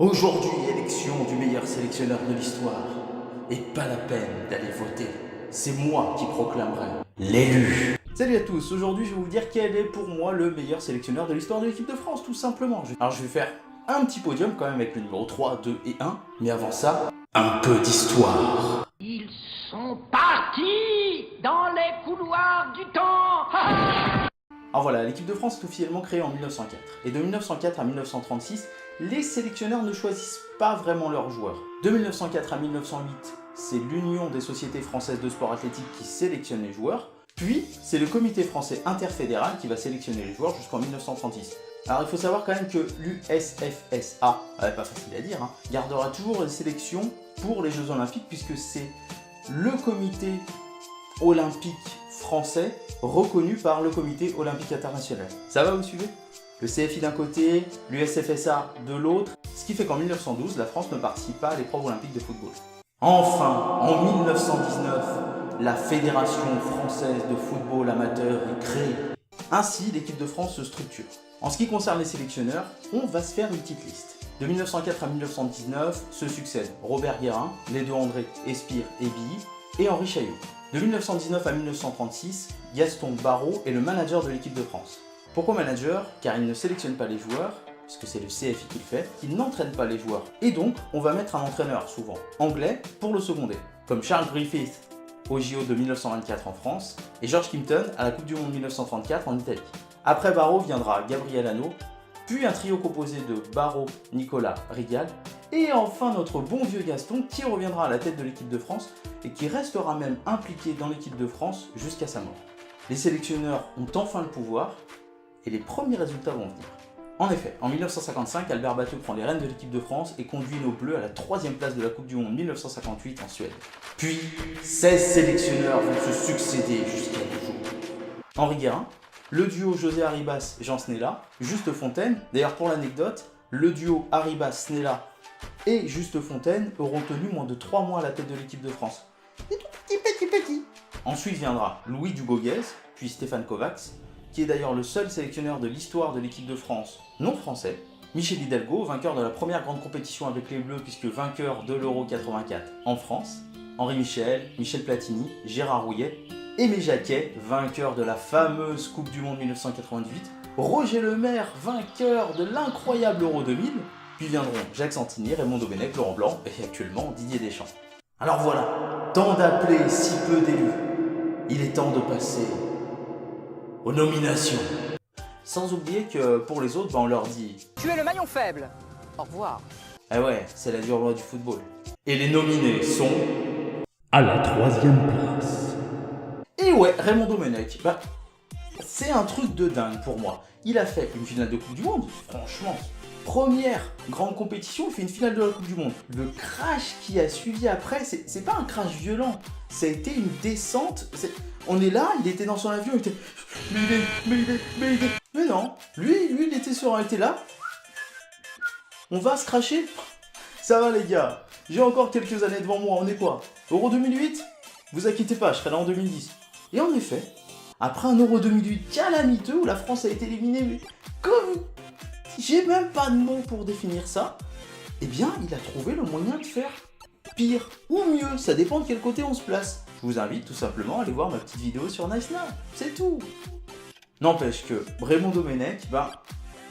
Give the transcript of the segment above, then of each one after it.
Aujourd'hui, élection du meilleur sélectionneur de l'histoire. Et pas la peine d'aller voter. C'est moi qui proclamerai l'élu. Salut à tous, aujourd'hui je vais vous dire quel est pour moi le meilleur sélectionneur de l'histoire de l'équipe de France, tout simplement. Alors je vais faire un petit podium quand même avec le numéro 3, 2 et 1. Mais avant ça, un peu d'histoire. Ils sont partis dans les couloirs du temps. Alors voilà, l'équipe de France est officiellement créée en 1904. Et de 1904 à 1936, les sélectionneurs ne choisissent pas vraiment leurs joueurs. De 1904 à 1908, c'est l'Union des sociétés françaises de sport athlétique qui sélectionne les joueurs. Puis, c'est le comité français interfédéral qui va sélectionner les joueurs jusqu'en 1936. Alors il faut savoir quand même que l'USFSA, pas facile à dire, gardera toujours les sélections pour les Jeux Olympiques puisque c'est le comité olympique français reconnu par le comité olympique international. Ça va, vous suivez? Le CFI d'un côté, l'USFSA de l'autre, ce qui fait qu'en 1912, la France ne participe pas à l'épreuve olympique de football. Enfin, en 1919, la Fédération française de football amateur est créée. Ainsi, l'équipe de France se structure. En ce qui concerne les sélectionneurs, on va se faire une petite liste. De 1904 à 1919 se succèdent Robert Guérin, les deux André, Espire et Billy, et Henri Chaillot. De 1919 à 1936, Gaston Barraud est le manager de l'équipe de France. Pourquoi manager? Car il ne sélectionne pas les joueurs, puisque c'est le CFI qui le fait, il n'entraîne pas les joueurs. Et donc, on va mettre un entraîneur, souvent anglais, pour le seconder, comme Charles Griffith au JO de 1924 en France, et George Kimpton à la Coupe du Monde 1934 en Italie. Après Barraud viendra Gabriel Hano, puis un trio composé de Barraud, Nicolas, Rigal, et enfin notre bon vieux Gaston qui reviendra à la tête de l'équipe de France et qui restera même impliqué dans l'équipe de France jusqu'à sa mort. Les sélectionneurs ont enfin le pouvoir et les premiers résultats vont venir. En effet, en 1955, Albert Batteux prend les rênes de l'équipe de France et conduit nos Bleus à la 3e place de la Coupe du Monde 1958 en Suède. Puis, 16 sélectionneurs vont se succéder jusqu'à nos jours. Henri Guérin, le duo José Arribas, Jean Snella, Juste Fontaine, d'ailleurs pour l'anecdote, le duo Arribas-Snella et Juste Fontaine auront tenu moins de 3 mois à la tête de l'équipe de France. Des tout petits. Ensuite viendra Louis Duboguez, puis Stéphane Kovacs, qui est d'ailleurs le seul sélectionneur de l'histoire de l'équipe de France non français. Michel Hidalgo, vainqueur de la première grande compétition avec les Bleus puisque vainqueur de l'Euro 84 en France. Henri Michel, Michel Platini, Gérard Rouillet. Aimé Jacquet, vainqueur de la fameuse Coupe du Monde 1998. Roger Lemaire, vainqueur de l'incroyable Euro 2000. Puis viendront Jacques Santini, Raymond Domenech, Laurent Blanc et actuellement Didier Deschamps. Alors voilà, tant d'appelés, si peu d'élus. Il est temps de passer aux nominations. Sans oublier que pour les autres, on leur dit Tu es le maillon faible. Au revoir. ah ouais, c'est la dure loi du football. Et les nominés sont à la 3e place. Et ouais, Raymond Domenech, c'est un truc de dingue pour moi. Il a fait une finale de Coupe du Monde, franchement. Première grande compétition, il fait une finale de la Coupe du Monde. Le crash qui a suivi après, c'est pas un crash violent. Ça a été une descente. On est là, il était dans son avion, il était mais non, lui il était serein, il était là. On va se cracher. Ça va les gars, j'ai encore quelques années devant moi, on est quoi? Euro 2008? Vous inquiétez pas, je serai là en 2010. Et en effet, après un Euro 2008 calamiteux où la France a été éliminée, mais comme j'ai même pas de mots pour définir ça, eh bien il a trouvé le moyen de faire pire ou mieux, ça dépend de quel côté on se place. Je vous invite tout simplement à aller voir ma petite vidéo sur Nice Now, c'est tout. N'empêche que Raymond Domenech,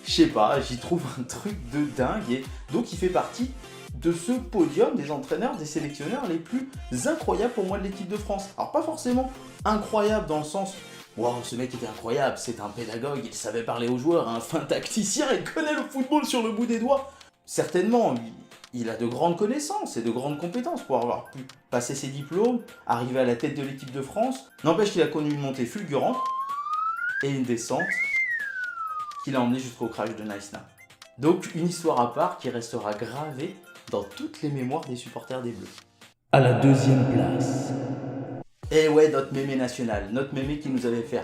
je sais pas, j'y trouve un truc de dingue et donc il fait partie de ce podium des entraîneurs, des sélectionneurs les plus incroyables pour moi de l'équipe de France. Alors pas forcément incroyable dans le sens waouh, ce mec était incroyable, c'est un pédagogue, il savait parler aux joueurs, un fin tacticien, il connaît le football sur le bout des doigts. Certainement, il a de grandes connaissances et de grandes compétences pour avoir pu passer ses diplômes, arriver à la tête de l'équipe de France. N'empêche qu'il a connu une montée fulgurante et une descente qui l'a emmené jusqu'au crash de Nice Now. Donc une histoire à part qui restera gravée dans toutes les mémoires des supporters des Bleus. À la 2e place. Et ouais, notre mémé national, notre mémé qui nous avait fait.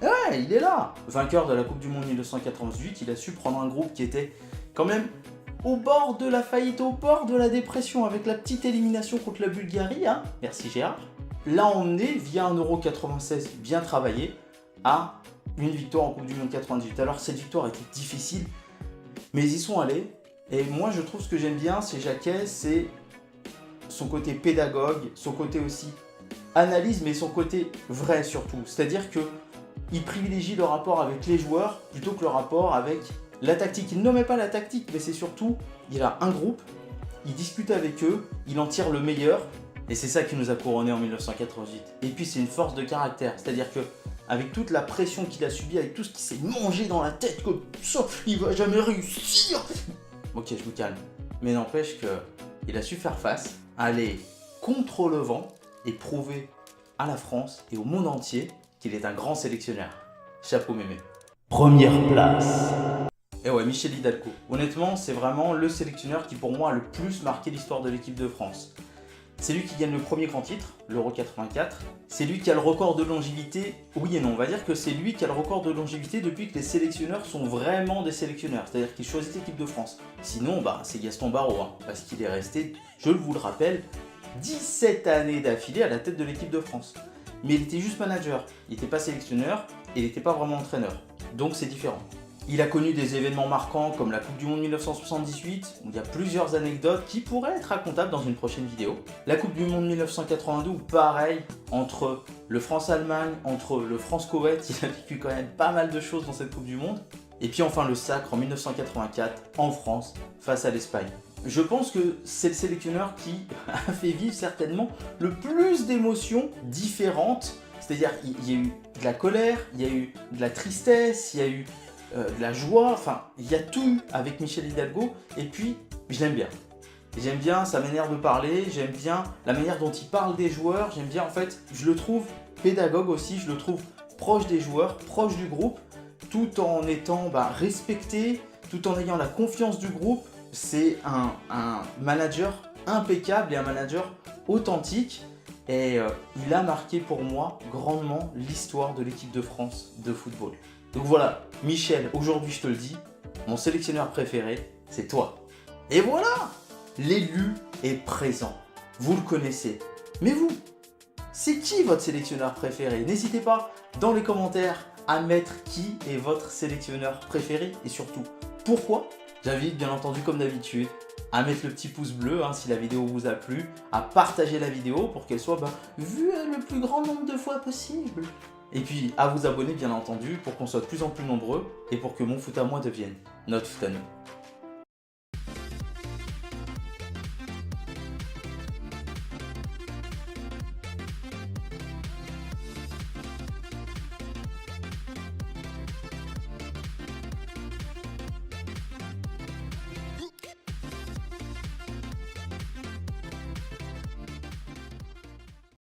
Ouais, il est là. Vainqueur de la Coupe du Monde 1998, il a su prendre un groupe qui était quand même au bord de la faillite, au bord de la dépression, avec la petite élimination contre la Bulgarie, merci Gérard. L'a emmené via un Euro 96 bien travaillé à une victoire en Coupe du Monde 98. Alors cette victoire était difficile, Mais ils y sont allés. Et moi, je trouve ce que j'aime bien, c'est Jacquet, c'est son côté pédagogue, son côté aussi analyse, mais son côté vrai surtout. C'est-à-dire que il privilégie le rapport avec les joueurs plutôt que le rapport avec la tactique. Il ne nommait pas la tactique, mais c'est surtout, il a un groupe, il discute avec eux, il en tire le meilleur, et c'est ça qui nous a couronné en 1988. Et puis c'est une force de caractère, c'est-à-dire que avec toute la pression qu'il a subie, avec tout ce qui s'est mangé dans la tête comme ça, il va jamais réussir. Ok, je me calme. Mais n'empêche qu'il a su faire face, aller contre le vent et prouver à la France et au monde entier qu'il est un grand sélectionneur. Chapeau mémé. Première place. Et ouais, Michel Hidalgo. Honnêtement, c'est vraiment le sélectionneur qui pour moi a le plus marqué l'histoire de l'équipe de France. C'est lui qui gagne le premier grand titre, l'Euro 84. C'est lui qui a le record de longévité. Oui et non, on va dire que c'est lui qui a le record de longévité depuis que les sélectionneurs sont vraiment des sélectionneurs. C'est-à-dire qu'ils choisissent l'équipe de France. Sinon, c'est Gaston Barreau, parce qu'il est resté, je vous le rappelle, 17 années d'affilée à la tête de l'équipe de France. Mais il était juste manager, il n'était pas sélectionneur et il n'était pas vraiment entraîneur. Donc c'est différent. Il a connu des événements marquants comme la Coupe du Monde 1978, où il y a plusieurs anecdotes qui pourraient être racontables dans une prochaine vidéo. La Coupe du Monde 1982, où pareil, entre le France-Allemagne, entre le France-Koweït, il a vécu quand même pas mal de choses dans cette Coupe du Monde. Et puis enfin le sacre en 1984 en France face à l'Espagne. Je pense que c'est le sélectionneur qui a fait vivre certainement le plus d'émotions différentes. C'est-à-dire il y a eu de la colère, il y a eu de la tristesse, il y a eu de la joie, enfin il y a tout eu avec Michel Hidalgo. Et puis je l'aime bien. J'aime bien sa manière de parler, j'aime bien la manière dont il parle des joueurs, j'aime bien en fait, je le trouve pédagogue aussi, je le trouve proche des joueurs, proche du groupe, tout en étant respecté, tout en ayant la confiance du groupe. C'est un manager impeccable et un manager authentique. Et il a marqué pour moi grandement l'histoire de l'équipe de France de football. Donc voilà, Michel, aujourd'hui je te le dis, mon sélectionneur préféré, c'est toi. Et voilà, l'élu est présent. Vous le connaissez. Mais vous, c'est qui votre sélectionneur préféré? N'hésitez pas dans les commentaires à mettre qui est votre sélectionneur préféré et surtout pourquoi. J'invite bien entendu comme d'habitude à mettre le petit pouce bleu si la vidéo vous a plu, à partager la vidéo pour qu'elle soit vue le plus grand nombre de fois possible. Et puis à vous abonner bien entendu pour qu'on soit de plus en plus nombreux et pour que mon foot à moi devienne notre foot à nous.